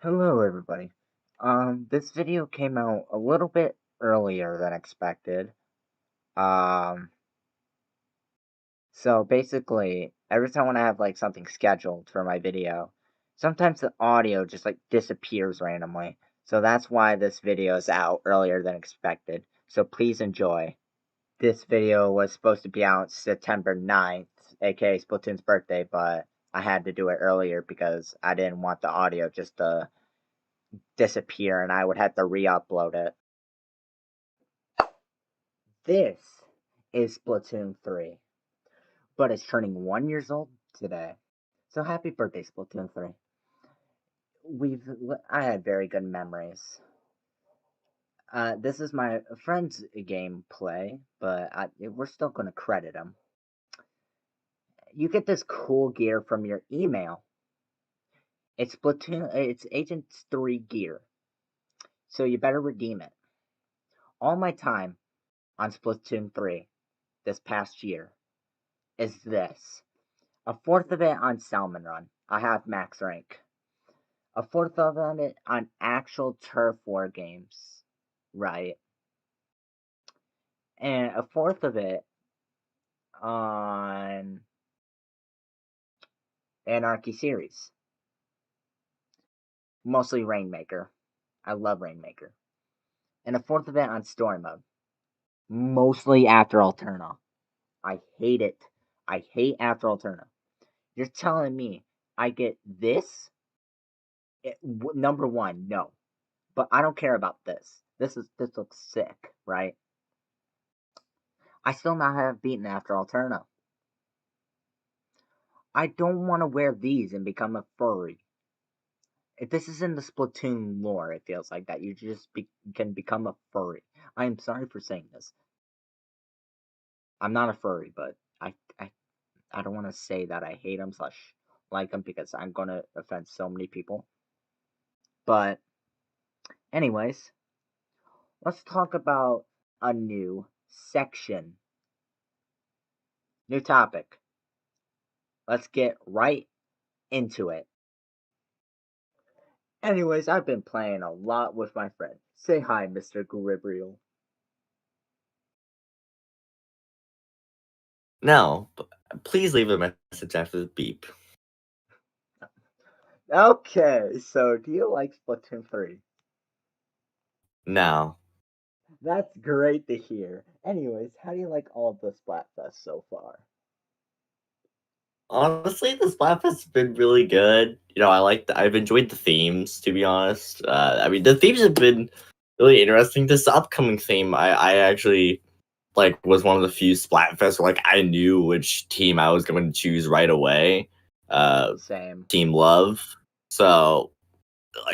Hello, everybody. This video came out a little bit earlier than expected. Um, so basically, every time when I have like something scheduled for my video, sometimes the audio just like disappears randomly. So that's why this video is out earlier than expected. So please enjoy. This video was supposed to be out September 9th, aka Splatoon's birthday, but I had to do it earlier because I didn't want the audio just to disappear and I would have to re-upload it. This is Splatoon 3, but it's turning 1 year old today. So happy birthday, Splatoon 3. I had very good memories. This is my friend's gameplay, but we're still going to credit him. You get this cool gear from your email. It's Agents 3 gear. So you better redeem it. All my time on Splatoon 3 this past year is this. A fourth of it on Salmon Run. I have max rank. A fourth of it on actual turf war games. Right. And a fourth of it on Anarchy series. Mostly Rainmaker. I love Rainmaker. And a fourth of it on Story Mode. Mostly after Alterna. I hate it. I hate after Alterna. You're telling me I get this? Number one, no. But I don't care about this. This looks sick, right? I still not have beaten after Alterna. I don't want to wear these and become a furry. If this is in the Splatoon lore, it feels like that. You just can become a furry. I am sorry for saying this. I'm not a furry, but I don't want to say that I hate them / like them because I'm going to offend so many people. But anyways, let's talk about a new section. New topic. Let's get right into it. Anyways, I've been playing a lot with my friend. Say hi, Mr. Gabriel. No, please leave a message after the beep. Okay, so do you like Splatoon 3? No. That's great to hear. Anyways, how do you like all of the Splatfest so far? Honestly, this Splatfest has been really good. I've enjoyed the themes, to be honest. The themes have been really interesting. This upcoming theme, I actually was one of the few Splatfests where I knew which team I was going to choose right away. Same. Team Love. So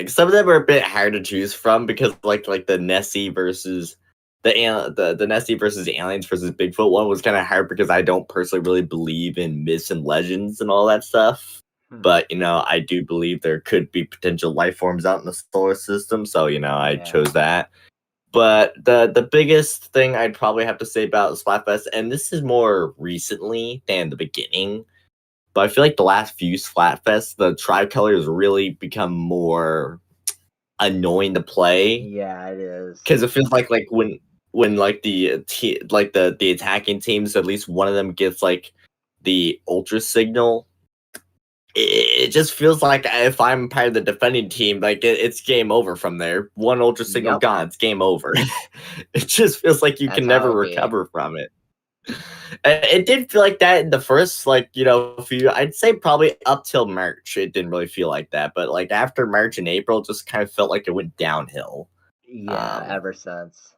some of them are a bit hard to choose from because the Nessie versus the Nessie versus Aliens versus Bigfoot one was kind of hard because I don't personally really believe in myths and legends and all that stuff. But I do believe there could be potential life forms out in the solar system, so I chose that. But the biggest thing I'd probably have to say about Splatfest, and this is more recently than the beginning, but I feel like the last few Splatfests, the tricolor has really become more annoying to play. Yeah, it is. Because it feels like when the attacking teams, at least one of them gets the ultra signal. It just feels like if I'm part of the defending team, it's game over from there. One ultra signal gone, it's game over. It just feels like you can never recover from it. It did feel like that in the first, few. I'd say probably up till March, it didn't really feel like that. But after March and April, it just kind of felt like it went downhill. Yeah, ever since.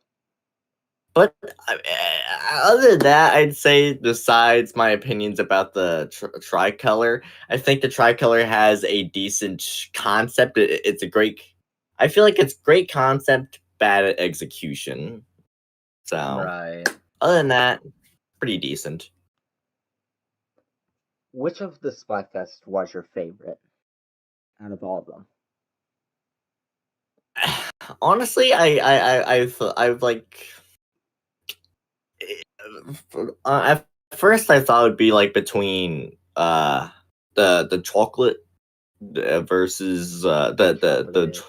But other than that, I'd say besides my opinions about the tricolor, I think the tricolor has a decent concept. It's a great. I feel like it's great concept, bad at execution. So, right. Other than that, pretty decent. Which of the Splatfest was your favorite out of all of them? Honestly, I've at first I thought it would be between the chocolate versus White chocolate.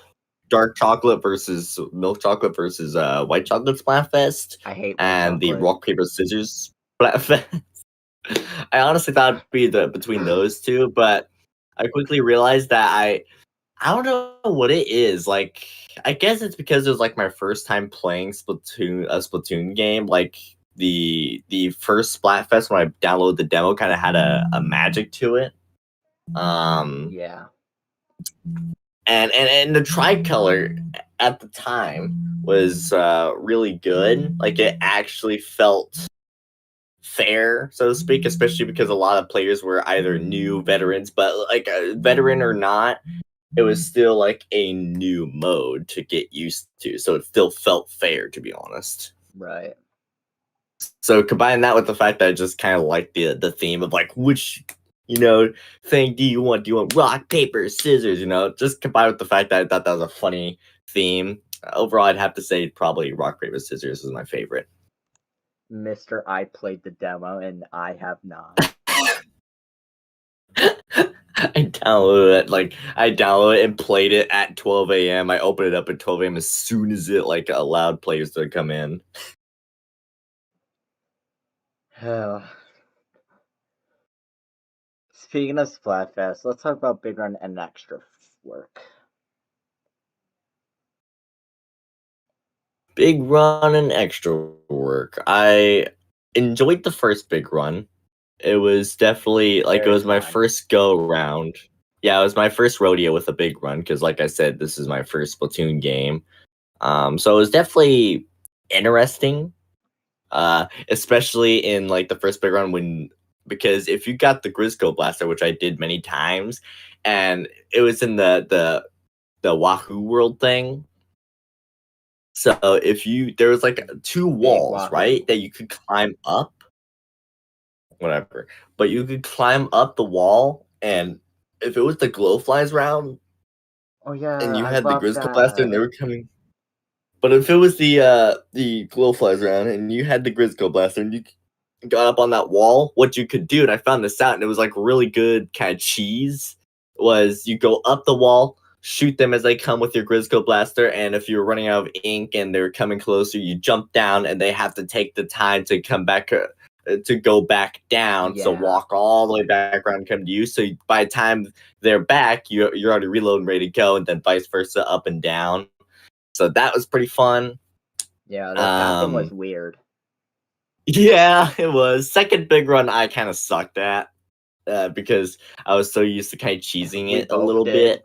dark chocolate versus milk chocolate versus white chocolate Splatfest, I hate white and the chocolate. rock paper scissors Splatfest. I honestly thought it'd be between those two, but I quickly realized that I don't know what it is. Like, I guess it's because it was like my first time playing a Splatoon game. Like the first Splatfest when I downloaded the demo kind of had a magic to it. Yeah. And the tricolor at the time was really good. Like, it actually felt fair, so to speak, especially because a lot of players were either new veterans, but like a veteran or not, it was still like a new mode to get used to. So it still felt fair, to be honest. Right. So combine that with the fact that I just kind of like the theme of like which thing do you want? Do you want rock, paper, scissors? Just combined with the fact that I thought that was a funny theme. Overall, I'd have to say probably rock, paper, scissors is my favorite. Mr. I played the demo and I have not. I downloaded it and played it at 12 a.m. I opened it up at 12 a.m. as soon as it like allowed players to come in. Speaking of Splatfest, let's talk about Big Run and extra work. Big Run and extra work. I enjoyed the first Big Run. It was definitely like it Very was my fun. first go round. Yeah, it was my first rodeo with a Big Run because, like I said, this is my first Splatoon game. So it was definitely interesting. Especially in like the first Big Run because if you got the Grisco Blaster, which I did many times, and it was in the Wahoo World thing. So there was like two Big walls, Wahoo. right, that you could climb up, whatever. But you could climb up the wall, and if it was the Glowflies round, Oh yeah, and you I had the love Grisco Blaster, and they that. were coming. But if it was the Glowflies round, and you had the Grisco Blaster, and you got up on that wall, what you could do, and I found this out, and it was like really good kind of cheese, was you go up the wall, shoot them as they come with your Grisco Blaster, and if you're running out of ink and they're coming closer, you jump down, and they have to take the time to come back, to go back down, so Yeah. walk all the way back around and come to you. So by the time they're back, you're already reloading, ready to go, and then vice versa, up and down. So that was pretty fun. Yeah, the pathing was weird. Yeah, it was. Second Big Run, I kind of sucked at because I was so used to kind of cheesing We it a both little did.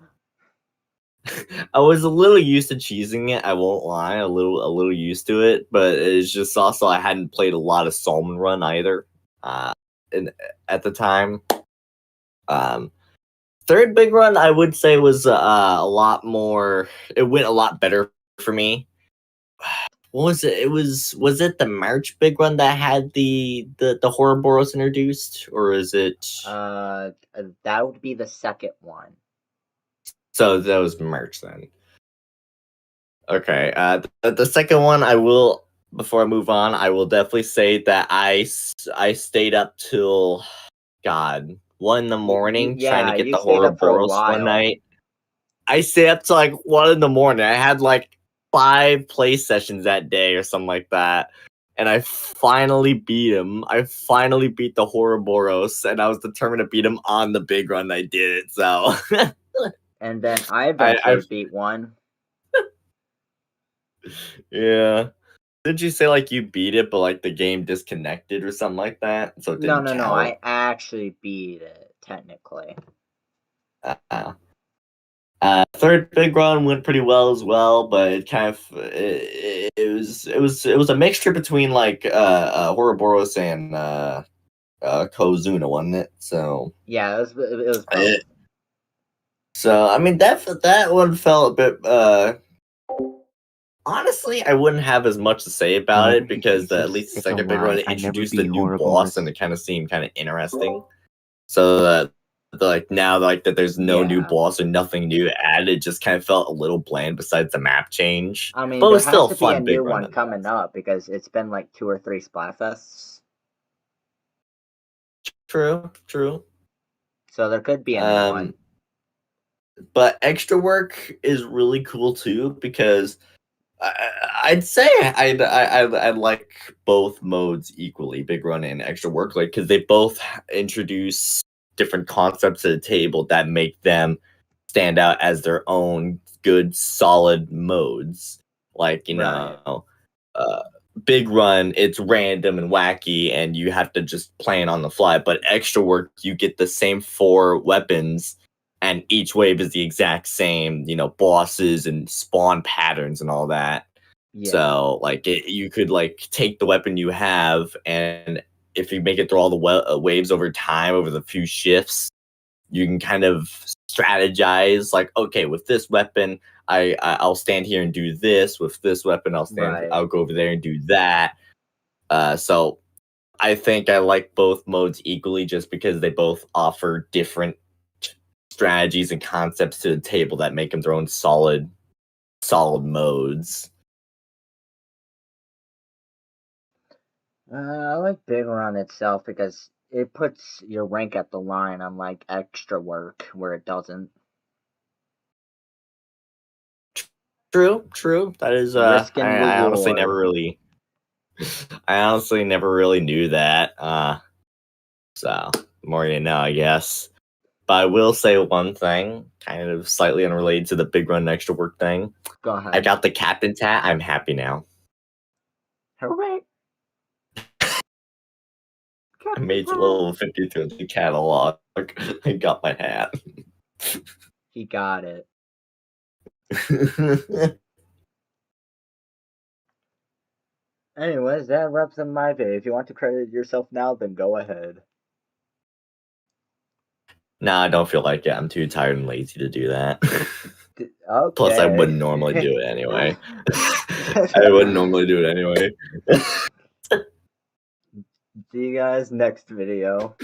bit. I was a little used to cheesing it. I won't lie, a little used to it, but it's just also I hadn't played a lot of Salmon Run either. In At the time, um, third Big Run, I would say was a lot more. It went a lot better for me. What was it? Was it the March Big Run that had the Horrorboros introduced, or is it? That would be the second one. So that was March then. Okay. The second one, I will, before I move on, I will definitely say that I stayed up till God 1 in the morning trying to get You the stayed up for a Horrorboros one while. night. I stayed up till like 1 in the morning. I had like 5 play sessions that day or something like that. And I finally beat him. I finally beat the Horrorboros, and I was determined to beat him on the Big Run. I did it, so And then I I eventually beat one. yeah. Did you say like you beat it, but like the game disconnected or something like that, so it No, didn't no, no. count? I actually beat it, technically. Uh, Third Big Run went pretty well as well, but it kind of it was a mixture between like Ouroboros and Kozuna, wasn't it? So Yeah, it was both. it, I mean that one felt a bit honestly, I wouldn't have as much to say about it because at least the It's a second Big Run lie. I never introduced a beat new boss, and Horrorboros. it kind of seemed kind of interesting. So that like now like that there's no new Yeah. boss or nothing new added, it just kind of felt a little bland besides the map change. I mean, But it there was has still a to be a fun new Big Run one coming nonetheless. up because it's been like 2 or 3 Splatfests. True. So there could be a new one. but extra work is really cool too because I'd say I like both modes equally, big run and extra work, like because they both introduce different concepts to the table that make them stand out as their own good solid modes. Like Right. uh, big run, it's random and wacky, and you have to just plan on the fly. But extra work, you get the same 4 weapons and each wave is the exact same, bosses and spawn patterns and all that. Yeah. So, like, you could like take the weapon you have, and if you make it through all the waves over time, over the few shifts, you can kind of strategize. Like, okay, with this weapon, I'll stand here and do this. With this weapon, Right. I'll go over there and do that. So I think I like both modes equally, just because they both offer different strategies and concepts to the table that make them their own solid modes. I like Big Run itself because it puts your rank at the line, unlike extra work where it doesn't. True. That is Risk and I honestly never reward. really I honestly never really knew that. So more you know, I guess. But I will say one thing, kind of slightly unrelated to the big run and extra work thing. Go I ahead. got the captain's hat. I'm happy now. Hooray! I Captain's made it hat! level 52 in the catalog. I got my hat. He got it. Anyways, that wraps up my video. If you want to credit yourself now, then go ahead. Nah, I don't feel like it. I'm too tired and lazy to do that. Plus, I Okay. wouldn't normally do it anyway. I wouldn't normally do it anyway. See you guys next video.